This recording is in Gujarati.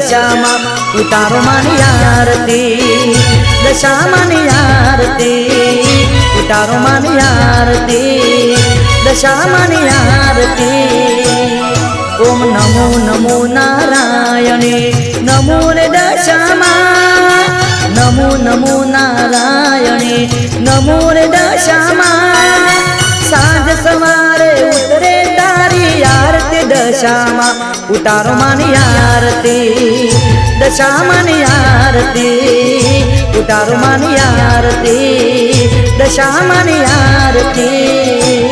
दशामा उतारो मानी आरती दशामा ની આરતી ઉતારો માની આરતી દશામા ની આરતી ઓમ નમો નમો નારાયણે નમો રે દશામા નમો નમો નારાયણે નમો રે દશામા સાંજ સવારે ઉતરે તારી આરતી દશામા ઉતારો માની આરતી દશામા ની આરતી ઉતારો માની આરતી દશામા ની આરતી।